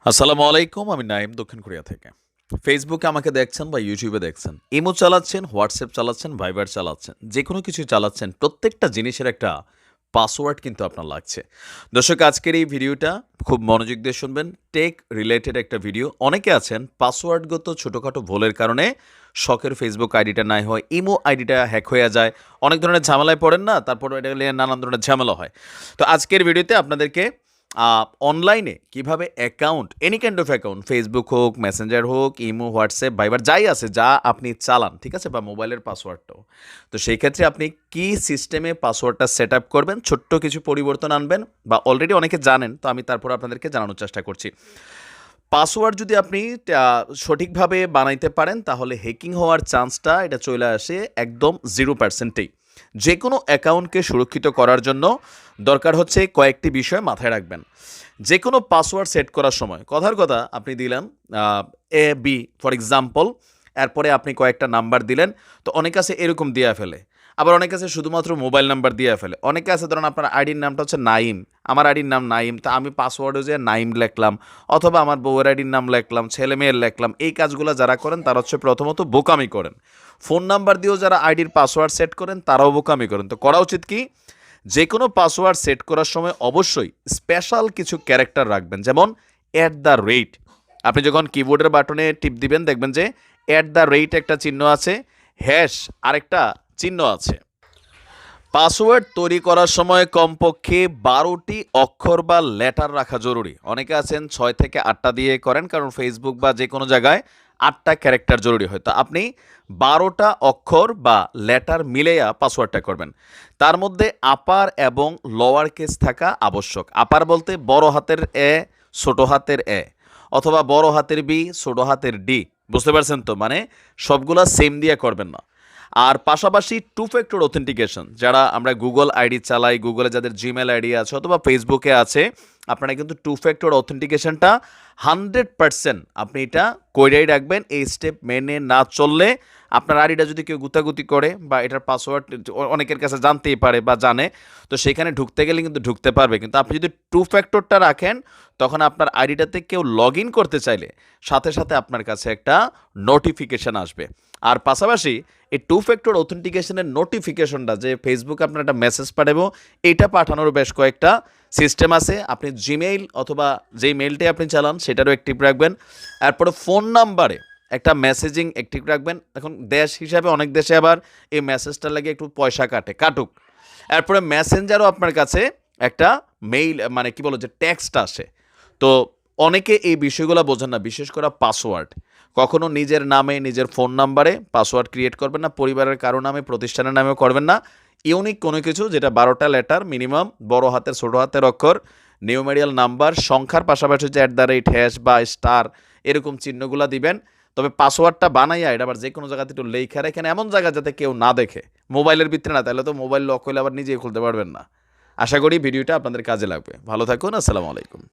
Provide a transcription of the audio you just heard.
আসসালামু আলাইকুম। আমি নাইম দক্ষিণ কোরিয়া থেকে। ফেসবুকে আমাকে দেখছেন বা ইউটিউবে দেখছেন। ইমো চালাচ্ছেন, হোয়াটসঅ্যাপ চালাচ্ছেন, ভাইবার চালাচ্ছেন। যেকোনো কিছুই চালাচ্ছেন, প্রত্যেকটা জিনিসের একটা পাসওয়ার্ড কিন্তু আপনার লাগছে। দর্শক আজকের এই ভিডিওটা খুব মনোযোগ দিয়ে শুনবেন। টেক রিলেটেড একটা ভিডিও। অনেকে আছেন পাসওয়ার্ডগত ছোটখাটো ভুলের কারণে শখের ফেসবুক আইডিটা নাই হয়, ইমো আইডিটা হ্যাক হয়ে যায়। অনেক ধরনের ঝামেলায় পড়েন না? তারপর এটা নিয়ে নানান ধরনের ঝামেলা হয়। তো আজকের ভিডিওতে আপনাদেরকে অনলাইনে কিভাবে account any kind of account Facebook হোক, মেসেঞ্জার হোক, ইমো, হোয়াটসঅ্যাপ, ভাইবার যাই আছে যা আপনি চালান, ঠিক আছে? বা মোবাইলের পাসওয়ার্ডটাও। তো সেই ক্ষেত্রে আপনি কি সিস্টেমে পাসওয়ার্ডটা সেট আপ করবেন, ছোট্ট কিছু পরিবর্তন আনবেন বা অলরেডি অনেকে জানেন, তো আমি তারপর আপনাদেরকে জানানোর চেষ্টা করছি। পাসওয়ার্ড যদি আপনি সঠিকভাবে বানাইতে পারেন তাহলে হ্যাকিং হওয়ার চান্সটা এটা চলে আসে একদম 0%-এই। যেকোনো অ্যাকাউন্টকে সুরক্ষিত করার জন্য দরকার হচ্ছে কয়েকটি বিষয় মাথায় রাখবেন। যেকোনো পাসওয়ার্ড সেট করার সময় কথার কথা আপনি দিলেন বি ফর এক্সাম্পল, এরপরে আপনি কয়েকটা নাম্বার দিলেন। তো অনেকে আছে এরকম দিয়ে ফেলে, আবার অনেকে আছে শুধুমাত্র মোবাইল নাম্বার দিয়ে ফেলে। অনেকে আছে ধরুন আপনার আইডির নামটা হচ্ছে নাইম, আমার আইডির নাম নাইম, তা আমি পাসওয়ার্ডে যে নাইম লিখলাম, অথবা আমার বউয়ের আইডির নাম লিখলাম, ছেলে মেয়ের লিখলাম। এই কাজগুলো যারা করেন তারা হচ্ছে প্রথমত বোকামি করেন। ফোন নাম্বার দিয়েও যারা আইডির পাসওয়ার্ড সেট করেন তারাও বোকামি করেন। তো করা উচিত কি, যে কোনো পাসওয়ার্ড সেট করার সময় অবশ্যই স্পেশাল কিছু ক্যারেক্টার রাখবেন, যেমন @। আপনি যখন কিবোর্ডের বাটনে টিপ দিবেন দেখবেন যে @, একটা চিহ্ন আছে, হ্যাশ আরেকটা চিহ্ন আছে। পাসওয়ার্ড তৈরি করার সময় কমপক্ষে 12টি অক্ষর বা লেটার রাখা জরুরি। অনেকে আছেন 6 থেকে 8টা দিয়ে করেন, কারণ ফেসবুক বা যে কোনো জায়গায় 8টা ক্যারেক্টার জরুরি হয়। তো আপনি 12টা অক্ষর বা লেটার মিলেয়া পাসওয়ার্ডটা করবেন। তার মধ্যে আপার এবং লোয়ার কেস থাকা আবশ্যক। আপার বলতে বড় হাতের এ, ছোট হাতের এ, অথবা বড় হাতের বি, ছোট হাতের ডি। বুঝতে পারছেন তো? মানে সবগুলা সেম দিয়ে করবেন না। আর পাশাপাশি টু ফ্যাক্টর অথেন্টিকেশন, যারা আমরা গুগল আইডি চালাই, গুগলে যাদের জিমেল আইডি আছে অথবা ফেসবুকে আছে, আপনারা কিন্তু টু ফ্যাক্টর অথেন্টিকেশনটা 100% আপনি এটা কইরাই রাখবেন। এই স্টেপ মেনে না চললে আপনার আইডিটা যদি কেউ গুতাগুতি করে বা এটার পাসওয়ার্ড অনেকের কাছে জানতেই পারে বা জানে, তো সেখানে ঢুকতে গেলে কিন্তু ঢুকতে পারবে। কিন্তু আপনি যদি টু ফ্যাক্টরটা রাখেন, তখন আপনার আইডিটাতে কেউ লগ ইন করতে চাইলে সাথে সাথে আপনার কাছে একটা নোটিফিকেশান আসবে। আর পাশাপাশি এই টু ফ্যাক্টর অথেন্টিকেশনের নোটিফিকেশনটা, যে ফেসবুকে আপনার একটা মেসেজ পাঠাবো, এটা পাঠানোর বেশ কয়েকটা সিস্টেম আছে। আপনি জিমেইল অথবা যেই মেইলটাই আপনি চালান সেটারও অ্যাক্টিভ রাখবেন। এরপরে ফোন নাম্বারে একটা মেসেজিং অ্যাক্টিভ রাখবেন। এখন দেশ হিসাবে অনেক দেশে আবার এই মেসেজটা লাগে একটু পয়সা কাটুক। এরপরে মেসেঞ্জারও আপনার কাছে একটা মেইল, মানে কি বলো, যে টেক্সট আসে। তো অনেকে এই বিষয়গুলো বোঝেন না, বিশেষ করে পাসওয়ার্ড। কখনো নিজের নামে, নিজের ফোন নাম্বারে পাসওয়ার্ড ক্রিয়েট করবেন না, পরিবারের কারো নামে, প্রতিষ্ঠানের নামেও করবেন না। ইউনিক কোনো কিছু, যেটা 12টা লেটার মিনিমাম, বড় হাতের ছোট হাতের অক্ষর, নিউমেরিয়াল নাম্বার, সংখ্যার পাশাপাশি হচ্ছে @ বা স্টার, এরকম চিহ্নগুলো দিবেন। তবে পাসওয়ার্ডটা বানাইয়া এটা আবার যে কোনো জায়গাতে একটু লেখা রাখেন, এমন জায়গা যাতে কেউ না দেখে, মোবাইলের ভিতরে না, তাহলে তো মোবাইল লক হলে আবার নিজেই খুলতে পারবেন না। আশা করি ভিডিওটা আপনাদের কাজে লাগবে। ভালো থাকুন। আসসালামু আলাইকুম।